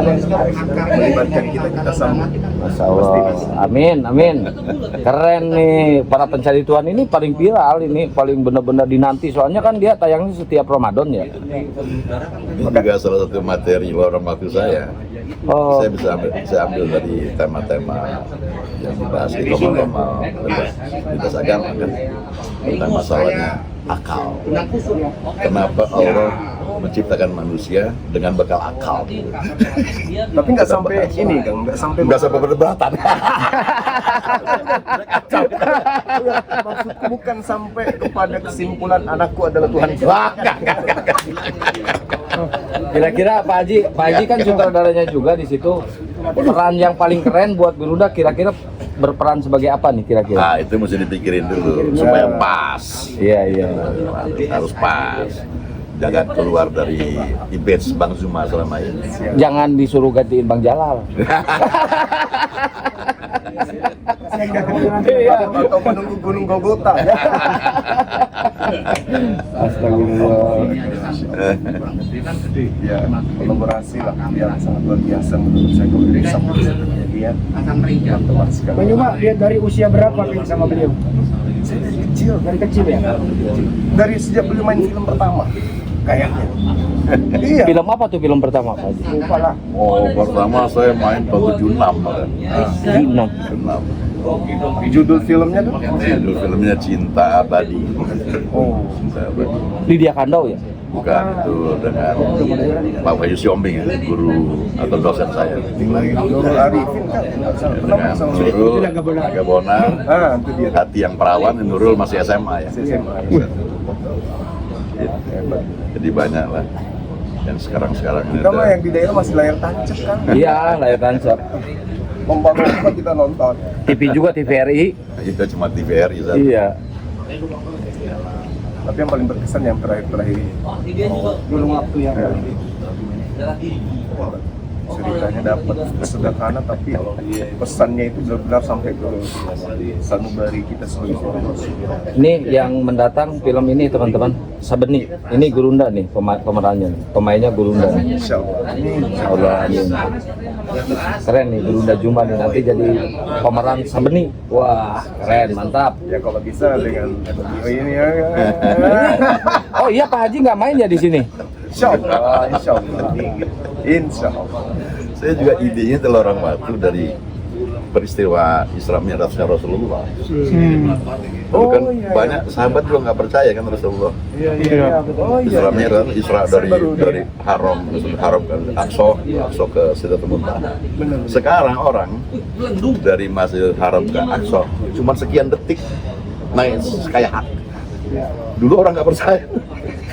melibatkan kita sama. Masya Allah. Amin, amin. Keren nih, para pencari Tuhan ini paling viral, ini paling benar-benar dinanti. Soalnya kan dia tayangnya setiap Ramadan ya. Ini juga salah satu materi lorong waktu saya. Oh, Saya ambil dari tema-tema yang dibahas di Romal lintas agama kan, tentang masalahnya akal. Kenapa Allah menciptakan manusia dengan bekal akal? Tapi nggak sampai ini, Kang, nggak sampai perdebatan. Maksudku bukan sampai kepada kesimpulan anakku adalah Tuhan. kira-kira Pak Haji kan sutradaranya juga di situ. Peran yang paling keren buat Garuda kira-kira berperan sebagai apa nih kira-kira? Nah, itu mesti dipikirin dulu supaya pas. Iya. Harus pas. Jangan keluar dari image Bang Zuma selama ini. Jangan disuruh gantiin Bang Jalal. Atau menunggu Gunung Golgota. Astagfirullah. Ya, kolaborasi lah yang sangat luar biasa menurut saya kalau dari sama dia teman sekali. Bang Yuma, dia dari usia berapa Ping sama beliau? Saya dari kecil, Dari kecil ya? dari sejak beliau main film pertama kayaknya. Iya. Film apa tuh film pertama Pak Haji? Lupa lah. Oh, pertama saya main tahun 76 kan. 76. Judul filmnya tuh? Judul filmnya Cinta Abadi. Oh, Cinta Abadi. Lydia Kandau ya? Bukan, itu dengan Pak Wahyu Siombing ya, guru atau dosen saya. Nurul Arifin kan? Dengan Nurul Agabonar, Itu dia. Hati yang Perawan, Nurul masih SMA ya. Jadi banyak lah yang sekarang ini Kita mah yang di daerah masih layar tancap kan? Iya, layar tancap. Lomba-lomba kita nonton. TV juga TVRI. itu cuma TVRI saja. Iya. Tapi yang paling berkesan yang terakhir ini. Gunung waktu ya. Ceritanya dapat sederhana tapi pesannya itu benar-benar sampai ke sanubari kita sebagai seorang muslim. Ini yang mendatang film ini teman-teman, Sabeni. Ini Gurunda nih pemerannya. Pemainnya Gurunda. Insya Allah. Allah, amin. Keren nih Gurunda Juma nih nanti jadi pemeran Sabeni. Wah, keren, mantap. Ya kalau bisa dengan ini ya. Oh iya Pak Haji nggak main ya di sini? Insya Allah, Insya Allah. Insya Allah. Saya juga idenya Telur Orang Batu dari peristiwa Isra Mi'rajnya Rasulullah. Dulu kan iya, banyak sahabat juga nggak percaya kan Rasulullah. Iya. Oh iya. Isra Mi'raj, Isra dari Haram ke Aqsa ke Sidratul Muntaha. Sekarang orang dari Masjidil Haram ke Aqsa cuma sekian detik naik kayak hak. Dulu orang nggak percaya.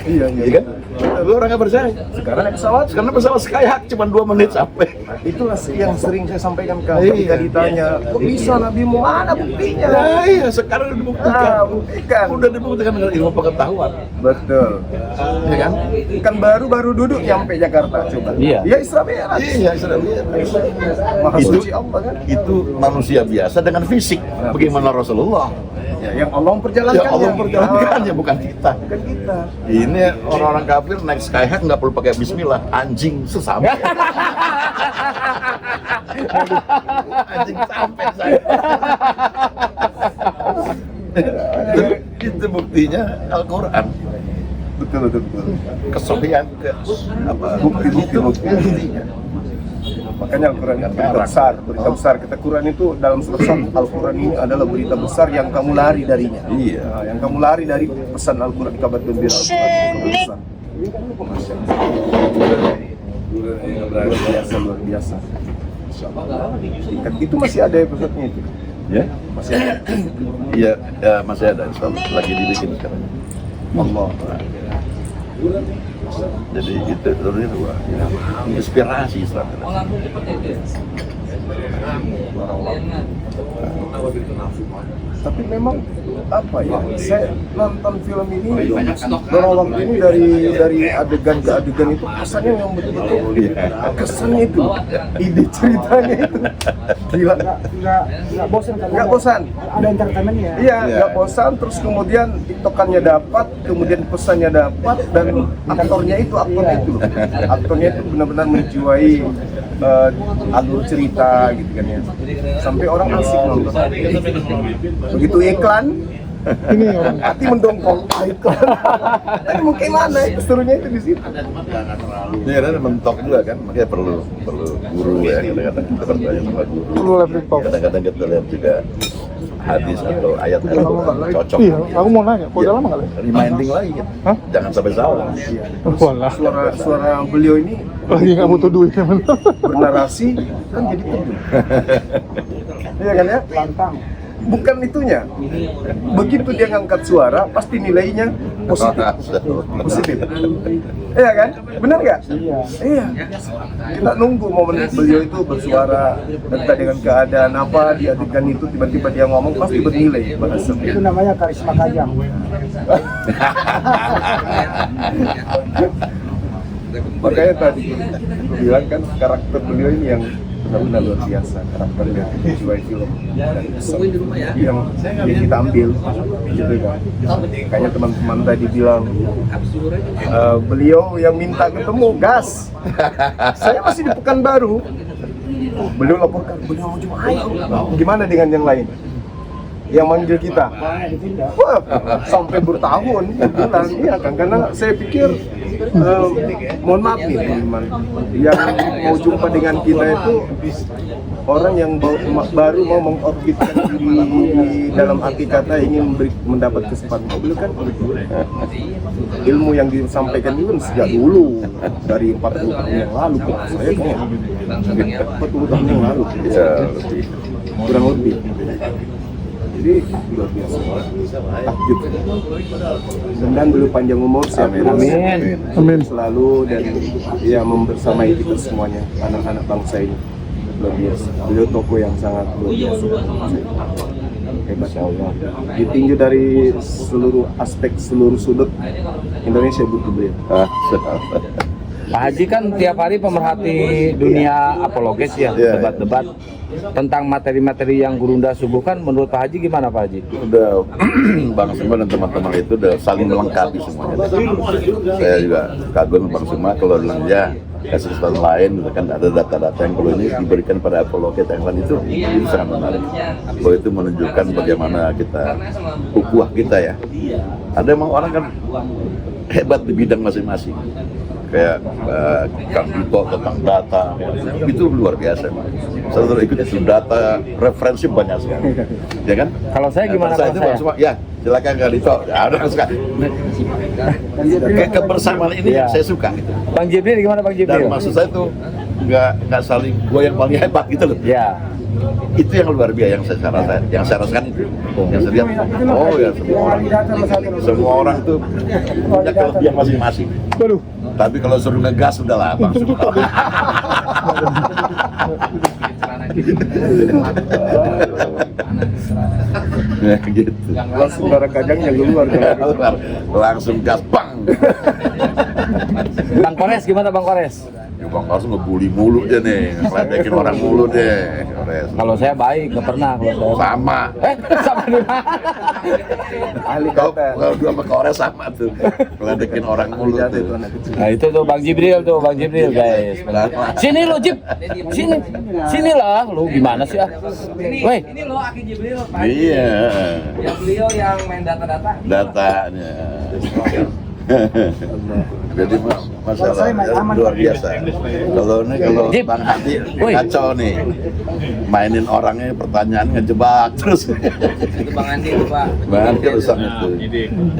Iya. Kan? Dulu orang nggak percaya. Sekarang naik pesawat. Sekarang pesawat Skyhawk cuma 2 menit sampai. Itulah yang sering saya sampaikan ketika ditanya, kok bisa Nabi mana buktinya? Nah, iya, sekarang udah dibuktikan. Buktikan. Udah dibuktikan dengan ilmu pengetahuan. Betul. Ya kan? Kan baru duduk nyampe Jakarta coba. Iya. Ya Isra Mi'raj. Iya, Isra Mi'raj. Maha Itu- suci Allah kan. Itu manusia biasa dengan fisik. Bagaimana Rasulullah? Ya, yang Allah memperjalankannya. Ya Allah memperjalankannya, bukan kita. Bukan kita. Ini orang-orang kafir naik Skyhawk nggak perlu pakai bismillah. Anjing sesampai. Anjing sampai saya. Itu buktinya Al-Quran. Betul. Kesohian ke apa? Buktinya. Makanya Al-Quran itu berita besar. Kita Quran itu dalam surat Al-Quran ini adalah berita besar yang kamu lari darinya. Iya. Nah, yang kamu lari dari pesan Al-Quran, kabar gembira Al-Quran. Luar biasa. Itu masih ada episode-nya itu. Ya? Masih ada. Iya, ya, masih ada. Lagi dibikin sekarang. Allah. Jadi itu inspirasi Islam. Tapi memang apa ya? Saya nonton film ini berawal ini dari adegan ke adegan itu kesannya yang betul-betul kesannya itu ide ceritanya itu gila. Nggak bosan kan? Nggak bosan. Ada entertainmentnya. Iya, nggak bosan. Terus kemudian tiktokannya dapat, kemudian pesannya dapat, dan aktornya itu benar-benar menjiwai alur cerita gitu kan ya, sampai orang asik nonton. Begitu iklan, ini orang hati mendongkol iklan. Tapi mungkin mana serunya itu di situ. Ini ada mentok juga kan, makanya perlu guru ya, kadang-kadang kita bertanya sama guru. Kadang-kadang kita lihat juga hadis atau ayat yang cocok. Iya, aku mau nanya, kok udah lama nggak lihat? Reminding lagi kan, jangan sampai salah. Walah, Suara beliau ini lagi nggak butuh duit ya bener. bernarasi kan jadi teduh. Iya kan ya? Lantang. Bukan itunya. Begitu dia ngangkat suara, pasti nilainya positif. Positif. Iya kan? Benar nggak? Iya. Kita nunggu momen beliau itu bersuara terkait dengan keadaan apa di adegan itu, tiba-tiba dia ngomong pasti bernilai pada saat Itu namanya karisma Kajang. Makanya tadi aku bilang kan karakter beliau ini yang benar-benar luar biasa, karakternya sesuai film dan kesan yang kita ambil gitu kan. Kayaknya teman-teman tadi bilang beliau yang minta ketemu gas. Saya masih di Pekanbaru, beliau laporkan beliau mau cuma ayo. Gimana dengan yang lain yang manggil kita? Wah, sampai bertahun bulan, iya kan, karena saya pikir mohon maaf nih teman-teman, yang mau jumpa dengan kita itu orang yang baru mau mengorbitkan diri dalam arti kata ingin mendapat kesempatan. Beliau kan ilmu yang disampaikan itu kan sejak dulu, dari 40 tahun yang lalu. Saya kan 40 tahun yang lalu, kurang lebih. Jadi luar biasa, takjub. Dan beliau panjang umur, sehat terus. Amin. Selalu dan ya membersamai kita semuanya, anak-anak bangsa ini. Luar biasa. Beliau tokoh yang sangat luar biasa. Hebat Allah. Ditinjau dari seluruh aspek, seluruh sudut, Indonesia butuh beliau. Pak Haji kan tiap hari pemerhati dunia apologes ya, debat-debat tentang materi-materi yang Gurunda suguhkan. Menurut Pak Haji gimana Pak Haji? Udah Bang Suma dan teman-teman itu udah saling melengkapi semuanya. Saya juga kagum Bang Suma kalau bilang ya kasih kesempatan lain, kan ada data-data yang kalau ini diberikan pada apologet yang lain itu sangat menarik. Bahwa itu menunjukkan bagaimana kita ukhuwah kita ya. Ada emang orang kan hebat di bidang masing-masing. Kayak Kang Dito tentang data, itu luar biasa. Saya sudah ikut itu data, referensi banyak sekali, ya kan? Kalau saya gimana saya kalau itu saya? Semua, ya silakan Kang Dito. Ya, ada sekali. Kebersamaan ini yang saya suka. Gitu. Bang Jibril gimana Bang Dan Jibril? maksud saya tuh nggak saling gue yang paling hebat gitu loh. Ya. Itu yang luar biasa yang saya rasakan itu. Yang saya lihat, oh ya semua orang tuh punya kelebihan masing-masing. Tapi kalau suruh ngegas udah lah Bang. Ya gitu. Langsung darah kajangnya keluar. Langsung gas bang. Bang Kores gimana Bang Kores? Ya Bang Kores ngebully mulu dia nih, ngeledekin orang mulu deh. Kores. Kalau saya baik, nggak pernah kalau saya. Sama. Sama di mana? Ahli Kalau kata. dua sama Kores sama tuh, ngeledekin orang mulu tuh. Nah itu tuh Bang Jibril guys. Sini lo Jib, sini lah. Lu gimana sih ah? Woi, Ini loh Aki Jibril, Pak. Iya. Yang beliau yang main data-data. Datanya. Jadi masalah saya main aman. luar biasa. Kalau Jip. Bang Hadi Woi. kacau nih, mainin orangnya pertanyaan ngejebak terus. Itu Bang Andi itu, Pak. Bang Hadi rusak itu.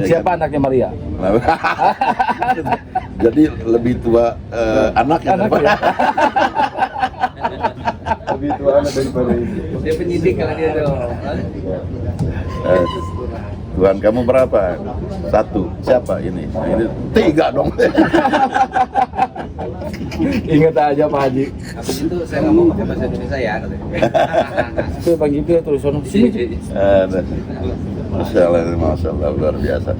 siapa anaknya Maria? Jadi lebih tua anaknya daripada. Lebih tua anak daripada ini. Dia penyidik kalau dia tuh. Tuan kamu berapa? 1. Siapa ini? Nah, ini 3 dong. Ingat aja Pak Haji. Habis itu saya nggak mau pakai bahasa Indonesia ya katanya. Itu Bang Jibril terus sono sini. Masya Allah, luar biasa.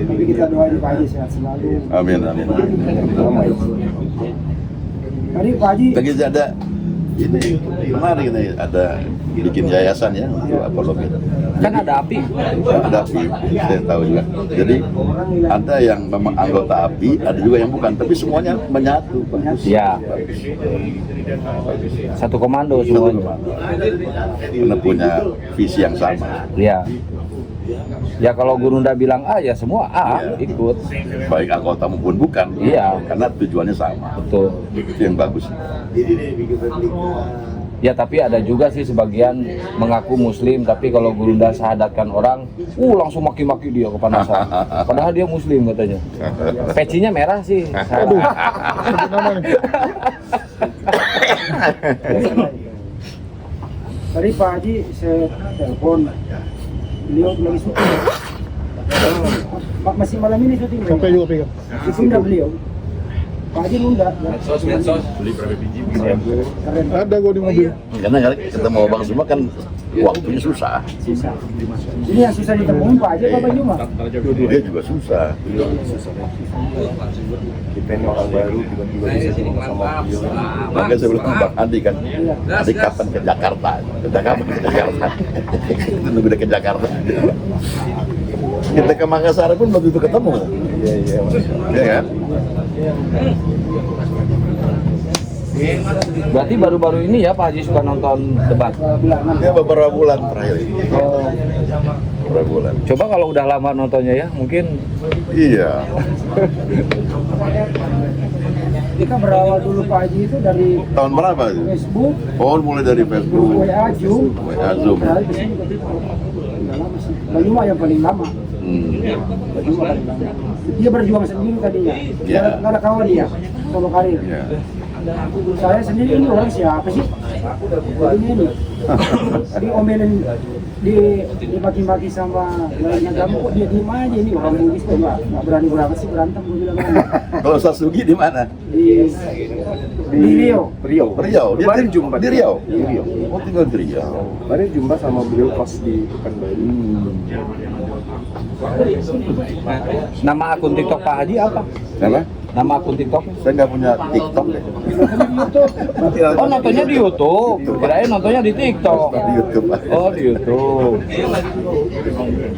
Tapi kita doain Pak Haji sehat selalu. Amin. Tadi Pak Haji Lagi ada ini menarik ini, ada bikin yayasan ya untuk apologi. Kan ada API. Ada API, saya tahu juga. Jadi ada yang memang anggota API, ada juga yang bukan, tapi semuanya menyatu. Ya. Satu komando semuanya. Karena punya visi yang sama. Ya. Ya kalau Gurunda bilang A ya semua A ikut. Baik anggota maupun bukan. Iya. Karena tujuannya sama. Betul. Itu yang bagus. Ya tapi ada juga sih sebagian mengaku muslim tapi kalau Gurunda syahadatkan orang, langsung maki-maki dia kepanasan. Padahal dia muslim katanya. Pecinya merah sih. Aduh, sebut nama nih. Tadi Pak Haji saya telepon, beliau lagi syuting. Masih malam ini syuting. Sampai juga pegang. Ditunda beliau. Pak Haji nunda. Medsos. Keren. Ada gua di mobil. Karena ketemu abang semua kan waktunya susah. Susah. Ini yang susah ditemuin Pak Haji apa Pak Juma? Dia juga susah. Depending orang baru tiba-tiba bisa ketemu sama beliau. Makanya saya bilang Bang Andi kan, Andi kapan ke Jakarta? Kapan ke Jakarta? Nunggu dia ke Jakarta. Kita ke Makassar pun belum tentu ketemu. Iya. Iya kan? Berarti baru-baru ini ya Pak Haji suka nonton debat. Ya beberapa bulan terakhir ini. Beberapa bulan. Coba kalau udah lama nontonnya ya, mungkin Iya. Kita berawal dulu Pak Haji itu dari Tahun berapa itu? Facebook, Oh, mulai dari Facebook. WA, Zoom. WA Zoom. Dari kesini ke situ. Udah lama sih. Pak Juma yang paling lama. Pak Juma paling lama. Dia berjuang sendiri tadinya. Iya. Nggak ada kawan dia, solo karir. Iya. Saya sendiri ini orang siapa sih? Ini. Diomelin, dimaki-maki sama lain agama kok dia diem aja ini orang Bugis kok nggak berani berangkat sih berantem gue bilang. Kalau Sasugi di mana? Di Riau. Riau. Riau. Dia Kemarin jumpa di Riau. Di Riau. Oh, tinggal di Riau. Kemarin jumpa sama beliau pas di Pekanbaru. nama akun TikTok Pak Haji apa? Kenapa? Nama akun TikTok? Saya nggak punya TikTok deh. Oh nontonnya di YouTube. Kirain nontonnya di TikTok. Di YouTube. Oh di YouTube.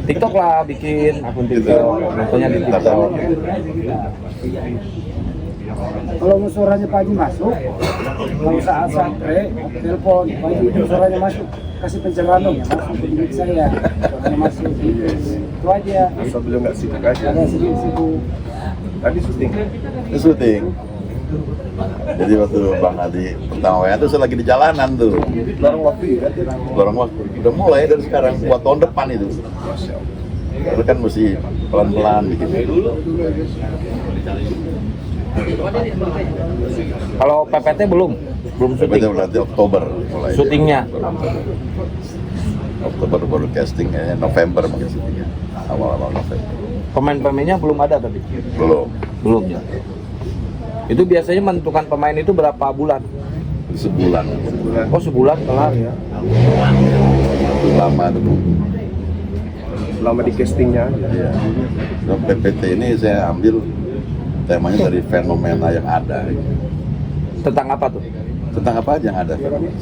TikTok lah bikin akun TikTok. Nontonnya di TikTok. Kalau mau suaranya Pak Haji masuk, kalau saat sampai telepon Pak Haji itu suaranya masuk, kasih pencerahan dong ya masuk ke bilik saya, suaranya masuk. Itu aja. Asal beliau nggak sibuk aja. Ada sedikit-sedikit. Tadi syuting. Itu syuting. Jadi waktu Bang Adi pertama WA itu saya lagi di jalanan tuh. Lorong waktu ya. Lorong waktu. Udah mulai dari sekarang buat tahun depan itu. Itu kan mesti pelan-pelan bikin. Kalau PPT belum Tapi syuting. itu berarti Oktober mulai. Syutingnya. Oktober baru casting kayaknya November mungkin syutingnya. Awal-awal November. Pemain-pemainnya belum ada tapi. Belum Ya. Itu biasanya menentukan pemain itu berapa bulan? sebulan. Oh sebulan kelar ya. Itu lama tuh. Lama di castingnya. Iya. Dan PPT ini saya ambil temanya dari fenomena yang ada. Tentang apa tuh? Tentang apa aja yang ada fenomena.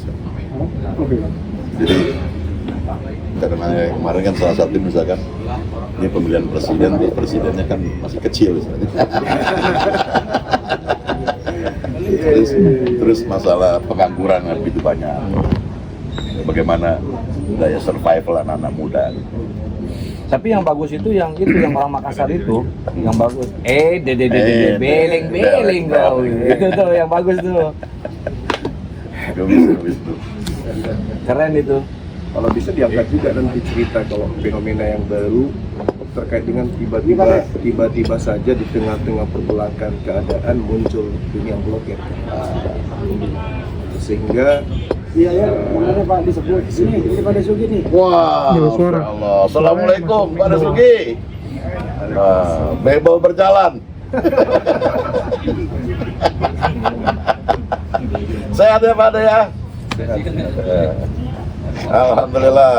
Jadi karena kemarin kan salah satu misalkan ini pemilihan presiden, presidennya kan masih kecil terus masalah pengangguran yang begitu banyak, bagaimana daya survival anak-anak muda. Tapi yang bagus itu yang orang Makassar itu yang bagus. Beleng kau. Itu tuh yang bagus tuh. Gemis tuh. Keren itu. Kalau bisa diangkat juga nanti cerita kalau fenomena yang baru terkait dengan tiba-tiba saja di tengah-tengah pergolakan keadaan muncul dunia blogger. Sehingga Iya, mana Pak disebut sini, ini pada Sugi nih. Wah, Ada suara. Masya Allah. Assalamualaikum, Pak Dasuki. Bebel berjalan. Sehat ya Pak Ade ya? Alhamdulillah.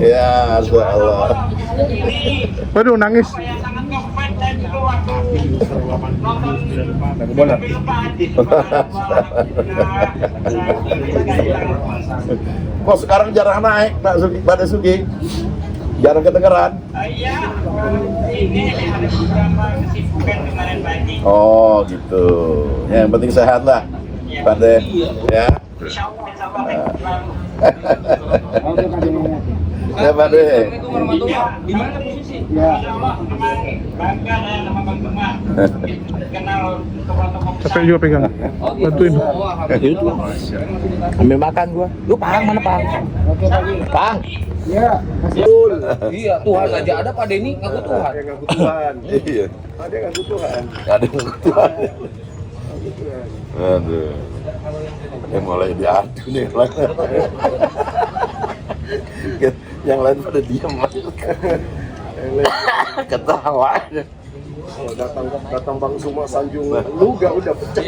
Ya, Masya Allah. Waduh, nangis. Mana? Kok sekarang jarang naik Pak Sugi, Pak Sugi? Jarang kedengeran. Oh gitu. Ya, yang penting sehat lah, Pak De. Ya. Ya Pak De. Di mana posisi? Capek juga pegang. Bantuin. Itu ambil makan gua. Lu Pang mana Pang? Oke Pak. Pang. Ya. Iya, Tuhan aja ada Pak Denny ngaku Tuhan. Ada yang ngaku Tuhan. Iya. Ada yang ngaku Tuhan. Ada yang Tuhan. Aduh. Yang mulai diadu nih. Yang lain pada diam. Ketawa aja. Datang Bang Suma Sanjung Luga udah pecah.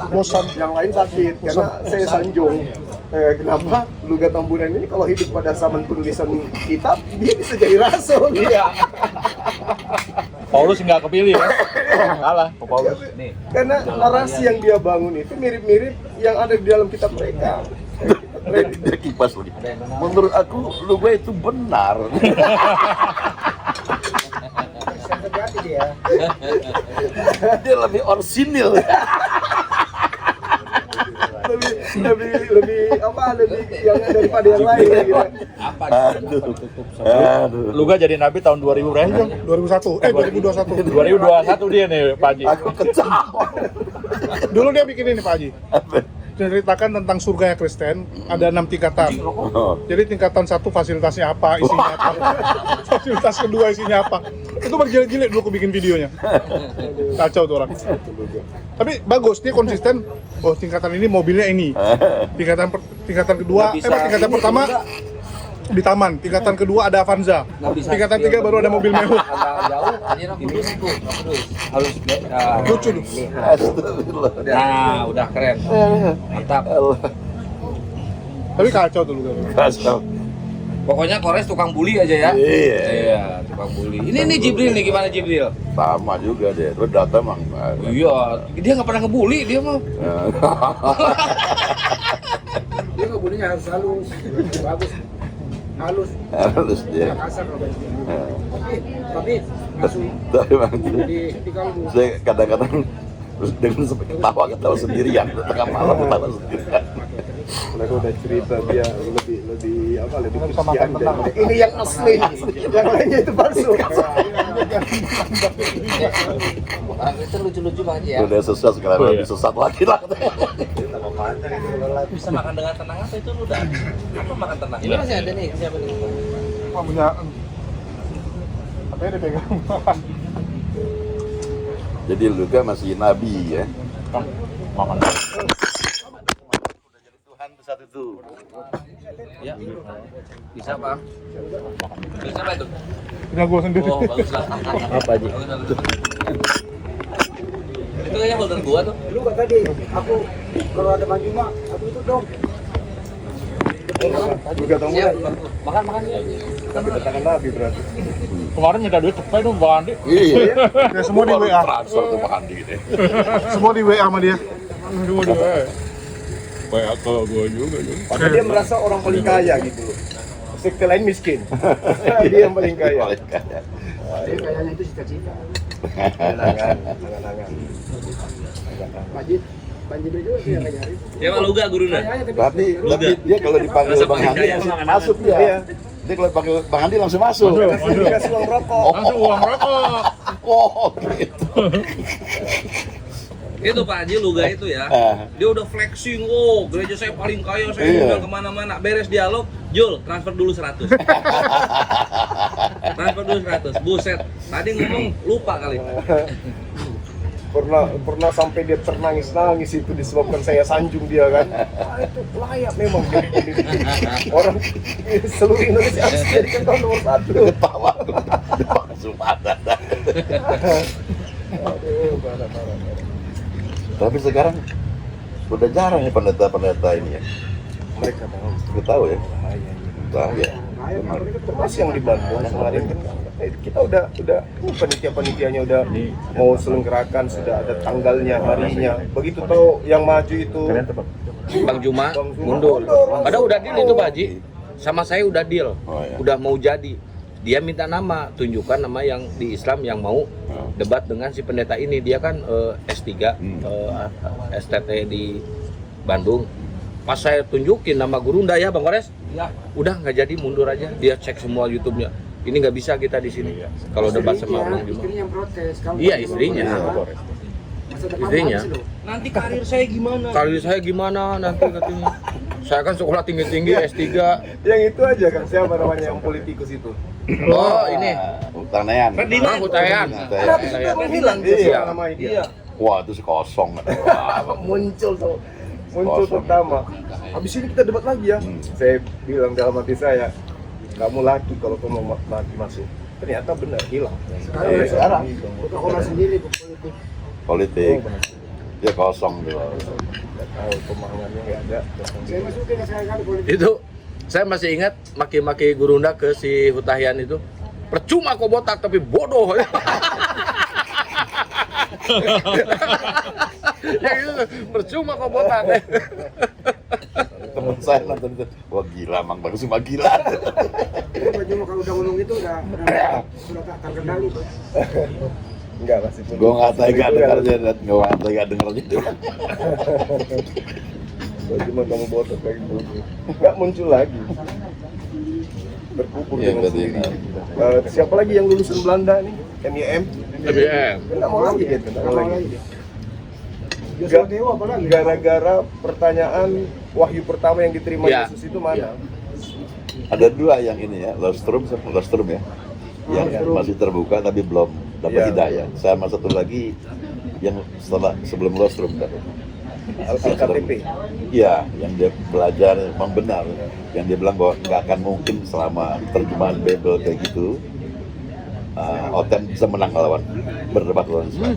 Bosan, yang lain sakit karena saya Sanjung. Kenapa Luga Tambunan ini kalau hidup pada zaman penulisan kitab dia bisa jadi rasul. Iya. Paulus nggak kepilih ya. Kalah Pak Paulus. Karena narasi yang dia bangun itu mirip-mirip yang ada di dalam kitab mereka. Dia kipas lagi. Menurut aku Luga itu benar. Dia lebih orsinil. lebih yang daripada yang lain ya, gitu. Aduh. Luga jadi nabi tahun 2000 berapa? 2021. 2021 dia nih Pak Haji. Aku ketawa. Dulu dia bikin ini Pak Haji. Ceritakan tentang surga Kristen, ada 6 tingkatan. Jadi tingkatan 1 fasilitasnya apa, isinya apa. Fasilitas kedua isinya apa. Itu berjilid-jilid dulu aku bikin videonya. Kacau tuh orang. Tapi bagus, dia konsisten. Oh, tingkatan ini mobilnya ini. Tingkatan kedua, tingkatan pertama di taman. Tingkatan kedua ada Avanza. Tingkatan 3 baru ada mobil mewah. Agak jauh, anjir aku duduk tuh. Harus Lucu tuh. Astagfirullah. Nah, udah keren. Mantap. Tapi kacau tuh Luga. Kacau. Pokoknya Kores tukang bully aja ya. Iya. Iya, tukang bully. Ini Jibril nih gimana Jibril? Sama juga dia. Lu datang mang. Iya, dia nggak pernah ngebully dia mah. Dia nggak bolehnya harus halus, bagus, halus, Halus dia. nggak kasar kalau bahasa. Tapi langsung Tapi mang. di kalbu. Saya kadang-kadang dengan sampai ketawa sendirian tengah malam ketawa sendirian. Mereka udah cerita dia lebih kesian dari ini yang asli, yang lainnya itu palsu. Orang itu lucu-lucu banget ya. Udah sesat sekarang lebih sesat lagi lah. Bisa makan dengan tenang apa itu udah? Apa makan tenang? Ini masih ada nih, siapa nih? Punya katanya dia pegang. Jadi Luka masih nabi ya. Makan. Tuhan saat itu. Ya. Bisa Pak. Bisa apa itu? Punya gua sendiri. Oh, bagus lah. Apa aja? Bagus, bagus. Itu kayaknya holder gua tuh. Dulu kata tadi, aku kalau ada Bang Juma, aku itu dong. Juga tamu Siap. Makan. tapi ketangan nabi berarti. Kemarin minta duit cepet dong Bang Andi. Iya. Ya, semua di WA. Transfer tuh Pak Andi deh. Semua di WA sama dia. Semua di WA. WA ke gua juga. Padahal dia merasa orang paling kaya gitu loh. Sekte lain miskin. Dia yang paling kaya. Paling kaya. Jadi kayaknya itu cita-cita. Angan-angan. Banjir juga sih yang nyari. Ya Pak Luga gurunya. Tapi dia kalau dipanggil Bang Andi langsung masuk dia. Iya. Dia kalau dipanggil Bang Andi langsung masuk. Dikasih uang rokok. Langsung uang rokok. Oh gitu. Itu Pak Haji Luga itu ya. Dia udah flexing, oh gereja saya paling kaya, saya Iya. tinggal kemana-mana. Beres dialog, Jul transfer dulu 100. Transfer dulu 100. Buset. Tadi ngomong lupa kali. Pernah sampai dia ternangis-nangis itu disebabkan saya sanjung dia kan. Itu layak memang jadi orang seluruh Indonesia harus jadikan tahun nomor 1. Ketawa. Langsung ada. Aduh, parah. Tapi sekarang udah jarang ya pendeta-pendeta ini ya. Mereka tahu Kita tahu ya. bahayanya. Bahaya. termasuk yang di Bandung kemarin kan kita udah panitia-panitianya udah mau selenggarakan, sudah ada tanggalnya, harinya. Begitu tahu yang maju itu Bang Juma mundur. Padahal udah deal itu Pak Haji. Sama saya udah deal. Udah mau jadi. Dia minta nama, tunjukkan nama yang di Islam yang mau debat dengan si pendeta ini. Dia kan S3 STT di Bandung. Pas saya tunjukin nama Gurunda ya Bang Kores, udah nggak jadi, mundur aja. Dia cek semua YouTube-nya. Ini nggak bisa kita di sini. Kalau debat sama Bang Juma. Istrinya yang protes. Kamu Iya, mau istrinya. masa depan Istrinya. habis loh. Nanti karir saya gimana? Karir saya gimana nanti katanya. Saya kan sekolah tinggi-tinggi S3. yang itu aja kan, siapa namanya yang politikus itu. Oh, ini. Hutanean. Bang Hutayan. Saya menghilang dia nama dia. Iya. Wah, itu kosong. Muncul pertama. Habis ini kita debat lagi ya. Saya bilang dalam hati saya, kamu laki kalau kamu mau laki masuk. Ternyata benar hilang. Sekarang Coca-Cola sendiri politik. Politik. Dia kosong tuh. nggak tahu pemahamannya nggak ada. Saya masukin sekali politik. Itu saya masih ingat maki-maki Gurunda ke si Hutahian itu. Percuma kau botak tapi bodoh. Ya gitu, percuma kau botak. Temen saya nonton itu, wah gila, Mang Bagus cuma gila. Itu baju kalau udah ngomong itu udah tak terkendali tuh. Enggak masih pun. Gue nggak tega dengarnya, itu. Cuma kamu botak kayak gitu. Nggak muncul lagi. Berkumpul Iya, dengan berarti. sendiri. Siapa lagi yang lulusan Belanda nih? MIM. BBM. Nggak mau lagi dia, nggak mau lagi. Joshua Dewa apalagi? Gara-gara pertanyaan wahyu pertama yang diterima Ya. Yesus itu mana? Ada dua yang ini ya, Lostrum ya, yang masih terbuka tapi belum dapat Iya. hidayah. Saya sama satu lagi yang sebelum Lostrum kan. Al-KTP. Iya, yang dia belajar memang benar, yang dia bilang bahwa nggak akan mungkin selama terjemahan Bible kayak gitu, Oten bisa menang lawan berdebat lawan Islam.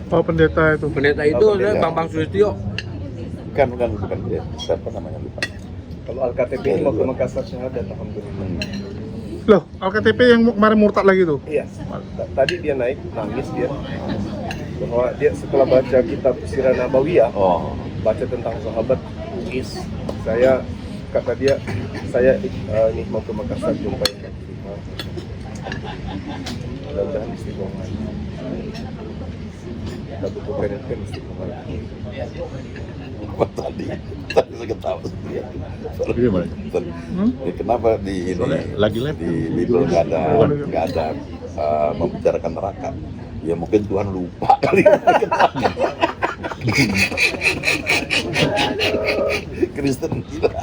Oh, pendeta itu. Pendeta itu Pendeta. Bang Sulistyo. Bukan dia, siapa namanya lupa. Kalau Al-KTP ini mau ke Makassar syahadat, alhamdulillah. Loh, Al-KTP yang kemarin murtad lagi tuh. Iya, tadi dia naik, nangis dia. Bahwa dia setelah baca kitab Sirah Nabawiyah, Oh, baca tentang sahabat Is, kata dia, saya ini mau ke Makassar jumpai mudah-mudahan istiqomah. Kita butuh penelitian istiqomah. apa tadi saya ketawa sendiri. Gimana? Ya, kenapa di ini Lagi live? di Bible nggak ada membicarakan neraka? Ya mungkin Tuhan lupa kali. Kristen tidak.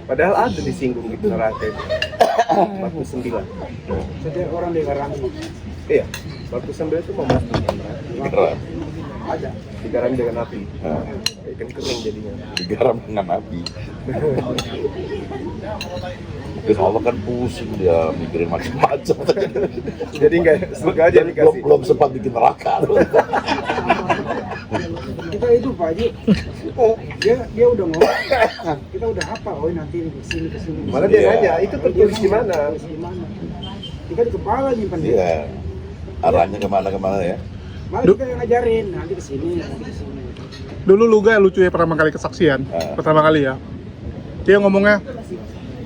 Padahal ada disinggung gitu neraka itu. Batu 9. Setiap orang digaransi. Iya, batu 9 itu memastikan neraka. Geram. Ada, digarami dengan api. Ikan kering jadinya. Digaram dengan api. Mungkin Allah kan pusing dia mikirin macam-macam. Jadi enggak surga aja Jadi dikasih. belum sempat bikin neraka. Kita itu Pak Haji, dia udah ngomong, kita udah hafal, oh nanti kesini. Malah dia Iya. nanya, itu tertulis di mana? Tertulis di mana? Kita di kepala nyimpan dia. Iya. Arahnya kemana-kemana ya. Malah kita yang ngajarin, nanti kesini. Dulu Luga lucu ya pertama kali kesaksian, pertama kali ya. Dia ngomongnya,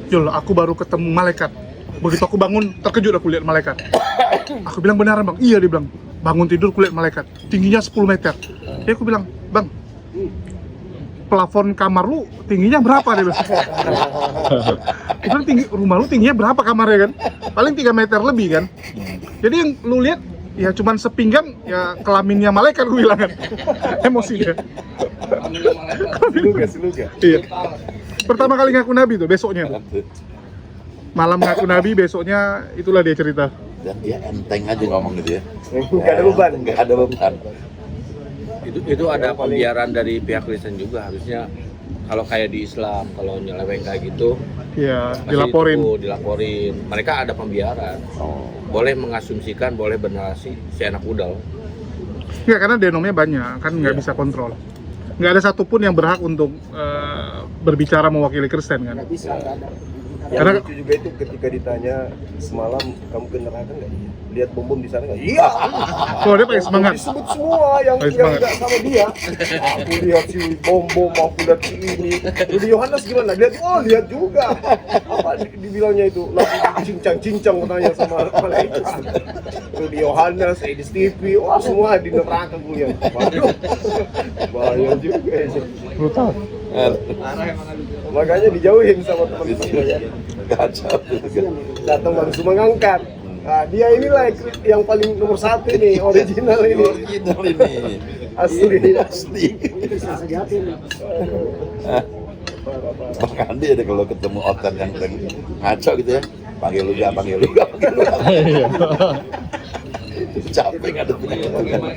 Jul, aku baru ketemu malaikat. Begitu aku bangun, terkejut aku lihat malaikat. Aku bilang beneran bang, iya dia bilang. Bangun tidur kulihat malaikat, tingginya 10 meter. Dia aku bilang, bang, plafon kamar lu tingginya berapa dia bilang. Aku bilang, rumah lu tingginya berapa kamarnya kan? Paling 3 meter lebih kan. Jadi yang lu lihat ya cuman sepinggang ya kelaminnya malaikat gue bilang kan. Emosi dia. Seluga. Iya. Pertama kali ngaku nabi tuh besoknya tuh. Malam ngaku nabi, besoknya itulah dia cerita. Dan dia enteng aja ngomong gitu ya. Nggak ada beban. Nggak ada beban. Itu ada pembiaran dari pihak Kristen juga harusnya. Kalau kayak di Islam, kalau nyeleweng kayak gitu, Iya, pasti dilaporin. itu dilaporin. Mereka ada pembiaran. Boleh mengasumsikan, boleh bernarasi seenak udal. Enggak, karena denomnya banyak, kan nggak bisa kontrol. Nggak ada satupun yang berhak untuk berbicara mewakili Kristen kan. Nggak bisa, nggak ada. Yang lucu juga itu ketika ditanya semalam kamu ke neraka nggak? Lihat bom di sana nggak? Iya. Oh, dia pakai semangat. Disebut semua yang Pakai semangat. nggak sama dia. Aku lihat si bom, aku lihat si ini. Rudi Yohanes gimana? Lihat, oh lihat juga. Apa dibilangnya itu? Lagi cincang-cincang katanya sama malaikat. Rudi Yohanes, Edi Stipi, oh semua di neraka gue lihat. Waduh, bahaya juga ini. Brutal. Makanya dijauhin sama teman-teman. Kacau. Datang langsung mengangkat. Nah, dia inilah yang paling nomor satu nih, original ini. Original ini. Asli. Asli. Bisa sejati nih. Bahkan dia deh kalau ketemu otak yang ngaco gitu ya, panggil lu gak. Iya. Capek nggak ada punya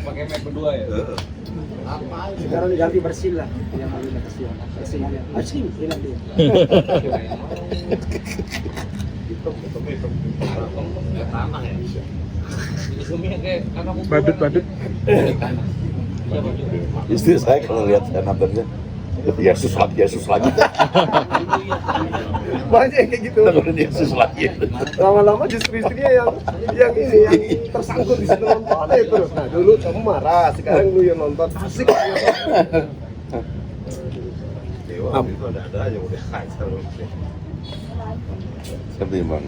Pakai mic berdua ya. Sekarang diganti bersih lah. Yang paling bersih. Bersihnya. Bersih, hilang dia. Badut. Istri saya kalau lihat saya nontonnya, Yesus lagi. Banyak yang kayak gitu. Dengerin Yesus lagi. Lama-lama justru istrinya yang ini yang tersangkut di situ nontonnya terus. Nah dulu kamu marah, sekarang lu yang nonton asik. Seperti bang.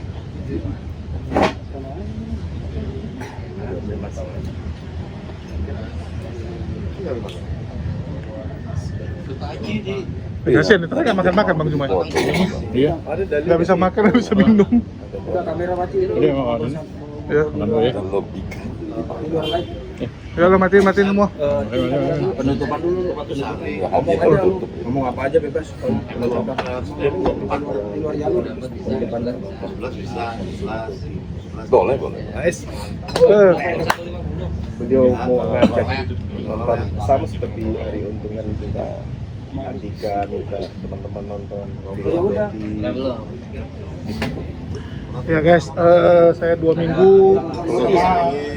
Kasian, itu nggak makan Bang Juma. Iya. Ada dalil. Nggak bisa makan, nggak bisa minum. Udah kamera mati dulu. Iya, makan. Ya. Dan logika. Keluar lagi. Ya lo matiin semua. Penutupan dulu waktu sehari. Ngomong aja lu. Ngomong apa aja bebas. Ngomong apa? Di luar jalur. Di depan kan. Boleh. Ais. Beliau mau ngajak nonton sama seperti Hari Untungan juga. Andika minta teman-teman nonton. Ya udah. Ya guys, saya 2 minggu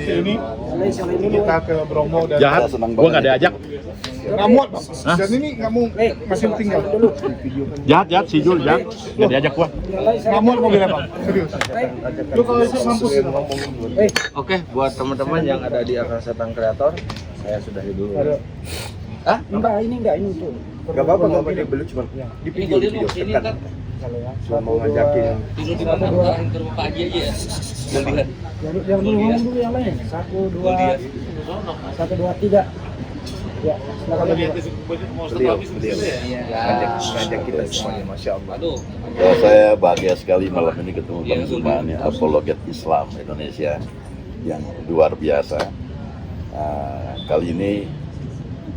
sini kita ke Bromo dan Jahat, gua nggak diajak. nggak muat Bang. Dan ini nggak mau masih tinggal. Jahat si Jul jahat nggak diajak gua. Nggak muat mobilnya Bang, serius. Lu kalau itu mampus ya Bang. Oke, buat teman-teman yang ada di Akal Setan Kreator, saya sudahi dulu. Enggak, ini untuk. Gak apa-apa dia beli cuma di video dekat. Cuma mau ngajakin. Ke rumah Pak Haji aja ya. Yang dulu ngomong dulu yang lain. 1, 2, 3. Ya, silakan dulu. Beliau ngajak kita semuanya, masya Allah. Aduh. Ya, saya bahagia sekali malam ini ketemu Bang Zuman, apologet Islam Indonesia yang luar biasa. Kali ini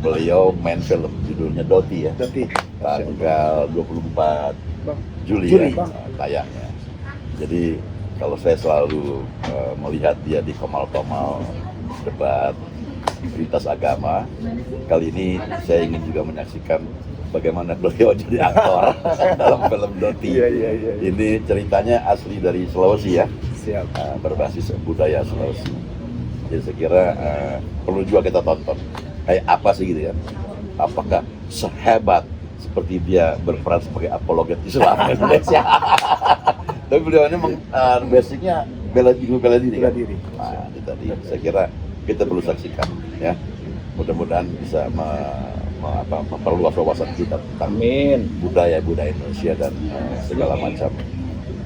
beliau main film judulnya Doti ya. Doti. Tanggal 24 Juli ya tayangnya. Jadi kalau saya selalu melihat dia di komal-komal debat lintas agama, kali ini saya ingin juga menyaksikan bagaimana beliau jadi aktor dalam film Doti. Iya. Ini ceritanya asli dari Sulawesi ya. Siap. Berbasis budaya Sulawesi. Jadi saya kira perlu juga kita tonton. Kayak apa sih gitu ya? Apakah sehebat seperti dia berperan sebagai apologet Islam Indonesia? Tapi beliau ini basicnya bela diri kan? Nah, itu tadi saya kira kita perlu saksikan ya. Mudah-mudahan bisa memperluas wawasan kita tentang budaya Indonesia dan segala macam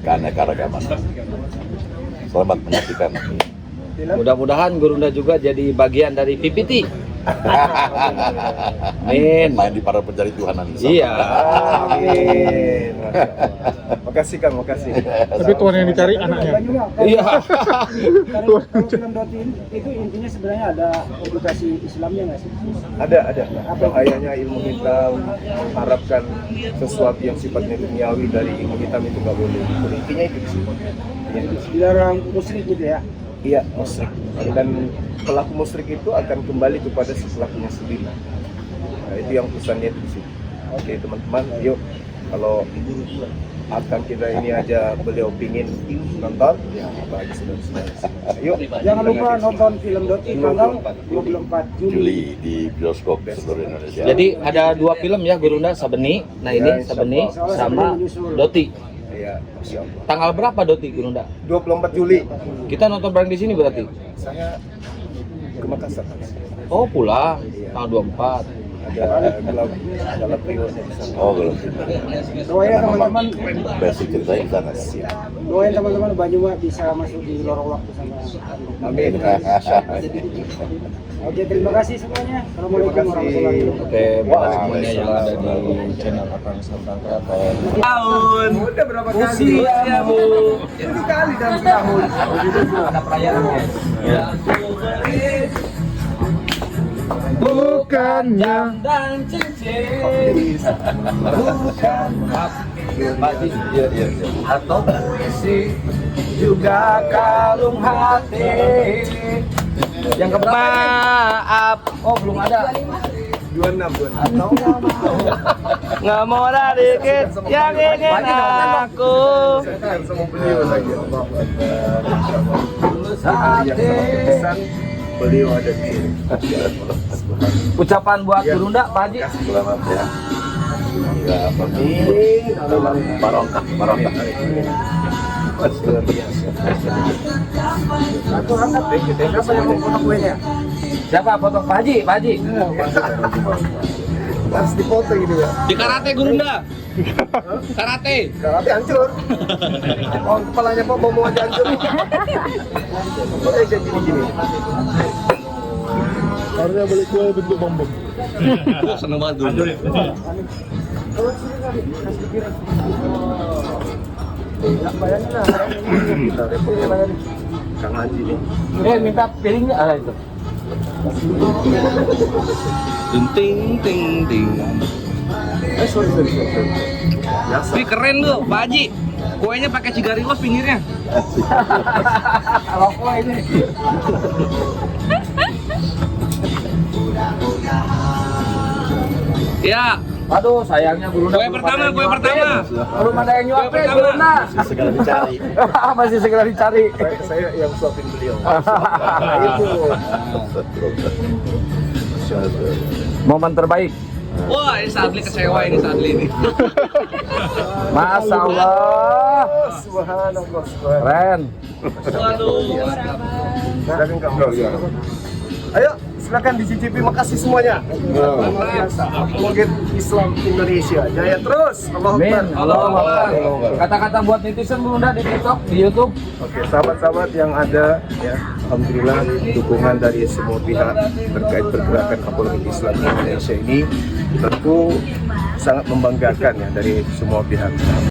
keanekaragaman. Selamat menyaksikan. Mudah-mudahan Gurunda juga jadi bagian dari PPT. Amin. Main di para pencari Tuhan nanti. Iya. Amin. Makasih Kang, makasih. Tapi Tuhan yang dicari anaknya. Iya. Kalau film Doti itu intinya sebenarnya ada edukasi Islamnya nggak sih? Ada. Bahayanya ilmu hitam, mengharapkan sesuatu yang sifatnya duniawi dari ilmu hitam itu nggak boleh. Intinya itu sih. Dilarang musyrik gitu ya? Iya, musyrik. Dan pelaku musyrik itu akan kembali kepada si pelakunya sendiri. Nah, itu yang pesannya di sini. Oke teman-teman, yuk kalau akan kita ini aja beliau pingin nonton, ya apalagi saudara-saudara. Yuk, Jangan lupa nonton film Doti tanggal 24 Juli. Juli di bioskop seluruh Indonesia. Jadi ada 2 film ya Gurunda, Sabeni. Nah ini Sabeni sama Doti. ya Ya, Masya Allah. Tanggal berapa Doti Gurunda? 24 Juli. Kita nonton bareng di sini berarti. Saya ke Makassar. Oh, pulang tanggal 24. Ada dalam periode di sana. Oh, belum. Doain ya teman-teman, Basic ceritanya di sana. doain teman-teman Banyumas bisa masuk di lorong waktu sama. Amin. Oke, terima kasih semuanya. Assalamualaikum warahmatullahi wabarakatuh. Oke, buat semuanya yang ada di channel Akang Santang Kreator. Tahun. Udah berapa kali? Usiamu. Itu kali dalam setahun. Ada perayaannya. Ya. Bukannya Dan cincin. Bukan Pasti. Iya, iya, iya. atau puisi juga kalung hati. Yang keberapa? Maaf. Oh, belum ada. 26. Atau nggak mau ada dikit yang ingin aku. Saya kan sama beliau lagi. Tulus Yang hati. sangat berkesan, beliau ada di sini. Ucapan buat Gurunda, Pak Haji. Selamat ya. Ya, Amin. barokah, barokah. Luar biasa. Aku angkat deh, siapa yang mau foto kuenya? Siapa foto Pak Haji? Pak Haji. Harus dipoto gitu ya. Di karate Gurunda. Karate. Karate hancur. Oh, kepalanya Pak mau aja hancur. Boleh aja gini-gini. Harusnya beli kue bentuk bom-bom. Seneng banget Gurunda. Ya, bayangin lah. Kita repotnya bayangin. Kang Haji nih. Minta piringnya ada itu. Ting ting ting. Sorry. Biasa. Wih, keren lu, Pak Haji. Kuenya pakai cigarilos pinggirnya. Rokok ini. Ya, Aduh, sayangnya Gurunda. kue pertama. Belum ada yang nyuapin Kue pertama. Gurunda. Segala dicari. Masih segera dicari. Saya yang suapin beliau. Itu. Momen terbaik. Wah, ini Sadli kecewa ini Sadli ini. Masya Allah. Subhanallah. Keren. Waduh. Silakan kamu. Ayo, silakan dicicipi. Makasih semuanya. Luar biasa. Semoga Islam Indonesia jaya terus. Allah Amin. Akbar. Allah Akbar. Kata-kata buat netizen Gurunda di TikTok, di YouTube. Oke, sahabat-sahabat yang ada, ya, alhamdulillah dukungan dari semua pihak terkait pergerakan apologi Islam di Indonesia ini tentu sangat membanggakan ya dari semua pihak.